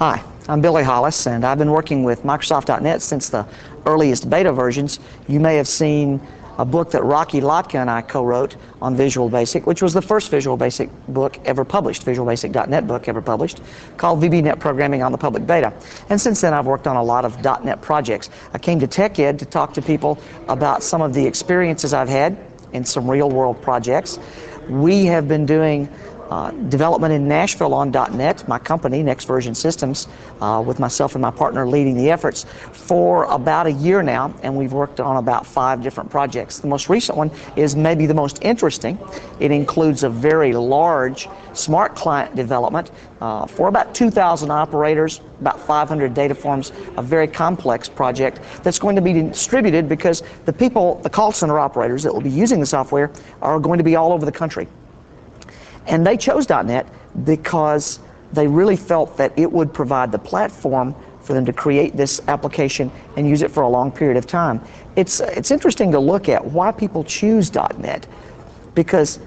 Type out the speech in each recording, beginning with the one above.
Hi, I'm Billy Hollis, and I've been working with Microsoft.NET since the earliest beta versions. You may have seen a book that Rocky Lotka and I co-wrote on Visual Basic, which was the first Visual Basic book ever published, Visual Basic.NET book ever published, called VBNet Programming on the Public Beta. And since then, I've worked on a lot of .NET projects. I came to TechEd to talk to people about some of the experiences I've had in some real-world projects. We have been doing development in Nashville on .NET, my company, Next Version Systems, with myself and my partner leading the efforts for about a year now, and we've worked on about 5 different projects. The most recent one is maybe the most interesting. It includes a very large smart client development for about 2,000 operators, about 500 data forms, a very complex project that's going to be distributed because the people, the call center operators that will be using the software are going to be all over the country. And they chose .NET because they really felt that it would provide the platform for them to create this application and use it for a long period of time. It's interesting to look at why people choose .NET, because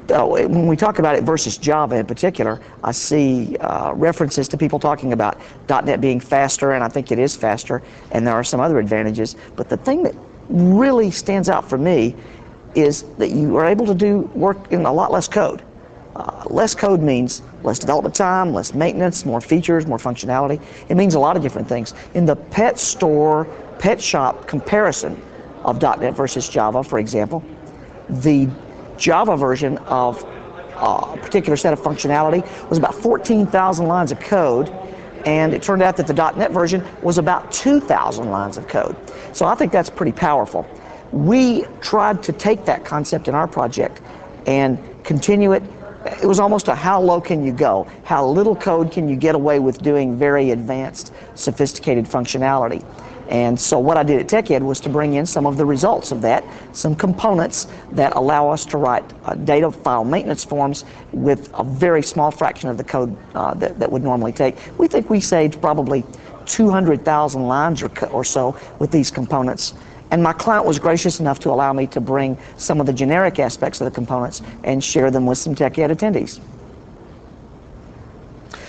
when we talk about it versus Java in particular, I see references to people talking about .NET being faster, and I think it is faster, and there are some other advantages. But the thing that really stands out for me is that you are able to do work in a lot less code. Less code means less development time, less maintenance, more features, more functionality. It means a lot of different things. In the pet store, pet shop comparison of .NET versus Java, for example, the Java version of a particular set of functionality was about 14,000 lines of code, and it turned out that the .NET version was about 2,000 lines of code. So I think that's pretty powerful. We tried to take that concept in our project and continue it. It was almost a how low can you go? How little code can you get away with doing very advanced, sophisticated functionality? And so what I did at TechEd was to bring in some of the results of that, some components that allow us to write data file maintenance forms with a very small fraction of the code that would normally take. We think we saved probably 200,000 lines or so with these components. And my client was gracious enough to allow me to bring some of the generic aspects of the components and share them with some TechEd attendees.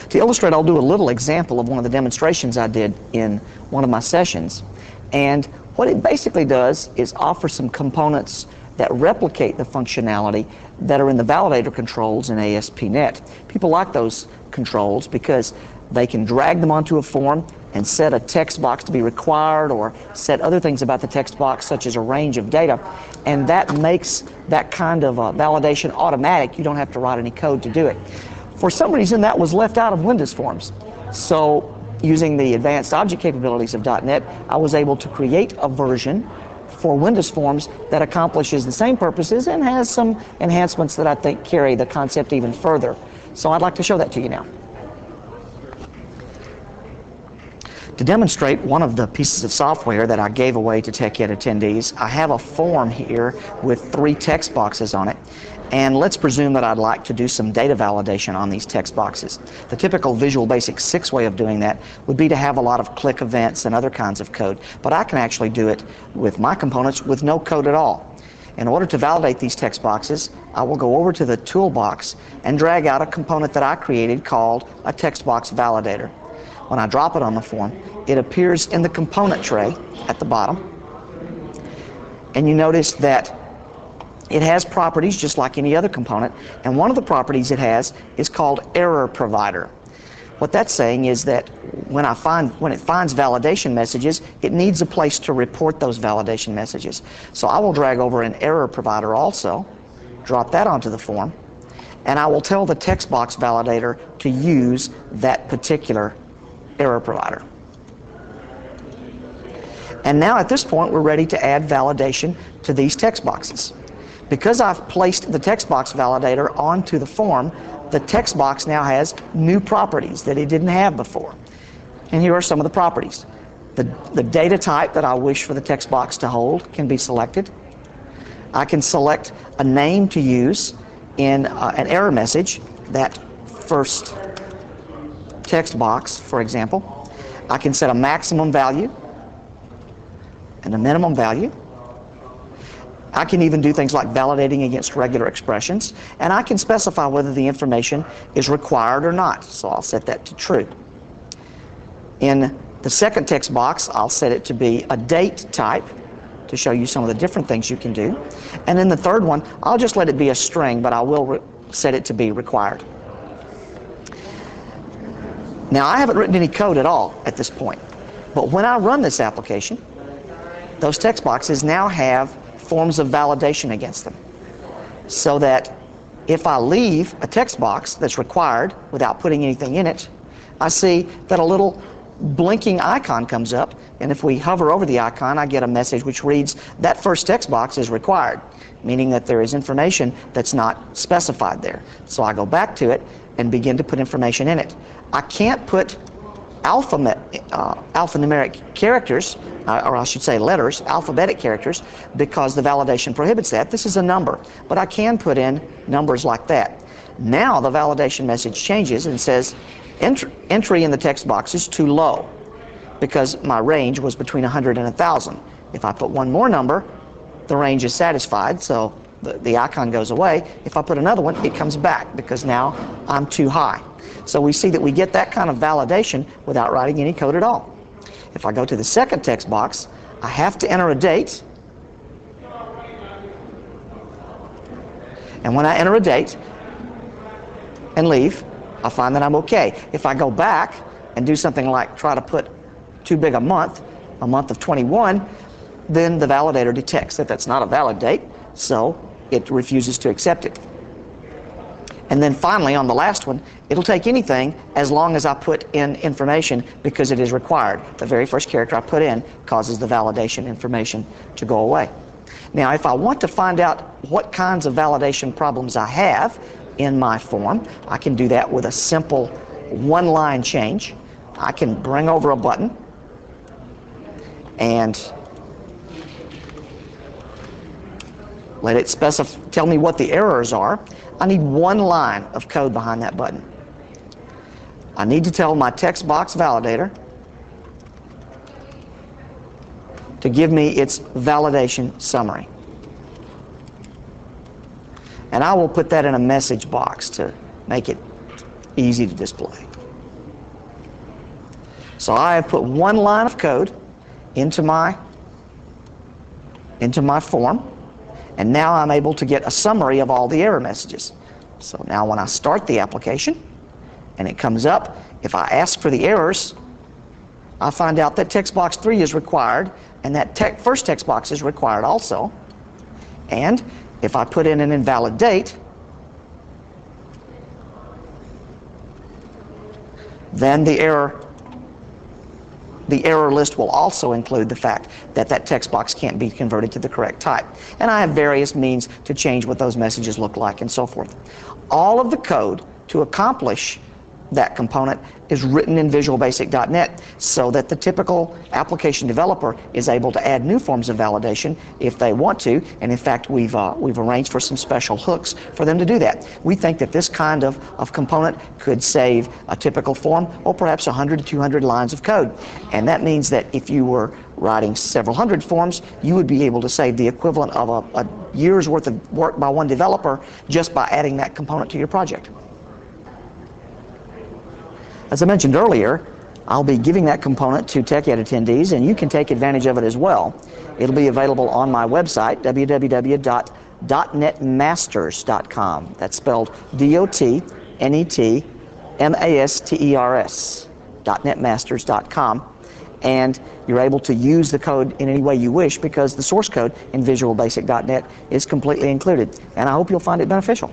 To illustrate, I'll do a little example of one of the demonstrations I did in one of my sessions. And what it basically does is offer some components that replicate the functionality that are in the validator controls in ASP.NET. People like those controls because they can drag them onto a form and set a text box to be required, or set other things about the text box, such as a range of data, and that makes that kind of validation automatic. You don't have to write any code to do it. For some reason, that was left out of Windows Forms. So using the advanced object capabilities of .NET, I was able to create a version for Windows Forms that accomplishes the same purposes and has some enhancements that I think carry the concept even further. So I'd like to show that to you now. To demonstrate one of the pieces of software that I gave away to TechEd attendees, I have a form here with 3 text boxes on it. And let's presume that I'd like to do some data validation on these text boxes. The typical Visual Basic 6 way of doing that would be to have a lot of click events and other kinds of code. But I can actually do it with my components with no code at all. In order to validate these text boxes, I will go over to the toolbox and drag out a component that I created called a text box validator. When I drop it on the form, it appears in the component tray at the bottom. And you notice that it has properties just like any other component, and one of the properties it has is called error provider. What that's saying is that when it finds validation messages, it needs a place to report those validation messages. So I will drag over an error provider also, drop that onto the form, and I will tell the text box validator to use that particular error provider. And now at this point, we're ready to add validation to these text boxes. Because I've placed the text box validator onto the form, the text box now has new properties that it didn't have before. And here are some of the properties. The data type that I wish for the text box to hold can be selected. I can select a name to use in an error message, that first text box, for example. I can set a maximum value and a minimum value. I can even do things like validating against regular expressions, and I can specify whether the information is required or not. So I'll set that to true. In the second text box, I'll set it to be a date type to show you some of the different things you can do. And then the third one, I'll just let it be a string, but I will set it to be required. Now, I haven't written any code at all at this point, but when I run this application, those text boxes now have forms of validation against them, so that if I leave a text box that's required without putting anything in it, I see that a little blinking icon comes up, and if we hover over the icon, I get a message which reads, that first text box is required, meaning that there is information that's not specified there. So I go back to it and begin to put information in it. I can't put alphanumeric characters, or I should say letters, alphabetic characters, because the validation prohibits that. This is a number, but I can put in numbers like that. Now the validation message changes and says, entry in the text box is too low, because my range was between 100 and 1,000. If I put one more number, the range is satisfied, so the icon goes away. If I put another one, it comes back, because now I'm too high. So we see that we get that kind of validation without writing any code at all. If I go to the second text box, I have to enter a date. And when I enter a date and leave, I find that I'm okay. If I go back and do something like try to put too big a month of 21, then the validator detects that that's not a valid date, so it refuses to accept it. And then finally, on the last one, it'll take anything as long as I put in information, because it is required. The very first character I put in causes the validation information to go away. Now, if I want to find out what kinds of validation problems I have in my form, I can do that with a simple one-line change. I can bring over a button and let it tell me what the errors are. I need one line of code behind that button. I need to tell my text box validator to give me its validation summary. And I will put that in a message box to make it easy to display. So I have put one line of code into my form, and now I'm able to get a summary of all the error messages. So now when I start the application and it comes up, if I ask for the errors, I find out that text box 3 is required, and that first text box is required also. And if I put in an invalid date, then the error list will also include the fact that that text box can't be converted to the correct type. And I have various means to change what those messages look like and so forth. All of the code to accomplish that component is written in VisualBasic.net, so that the typical application developer is able to add new forms of validation if they want to. And in fact, we've arranged for some special hooks for them to do that. We think that this kind of component could save a typical form, or perhaps 100 to 200 lines of code. And that means that if you were writing several hundred forms, you would be able to save the equivalent of a year's worth of work by one developer just by adding that component to your project. As I mentioned earlier, I'll be giving that component to TechEd attendees, and you can take advantage of it as well. It'll be available on my website, www.dotnetmasters.com. That's spelled DOTNETMASTERS, dotnetmasters.com. And you're able to use the code in any way you wish, because the source code in VisualBasic.net is completely included. And I hope you'll find it beneficial.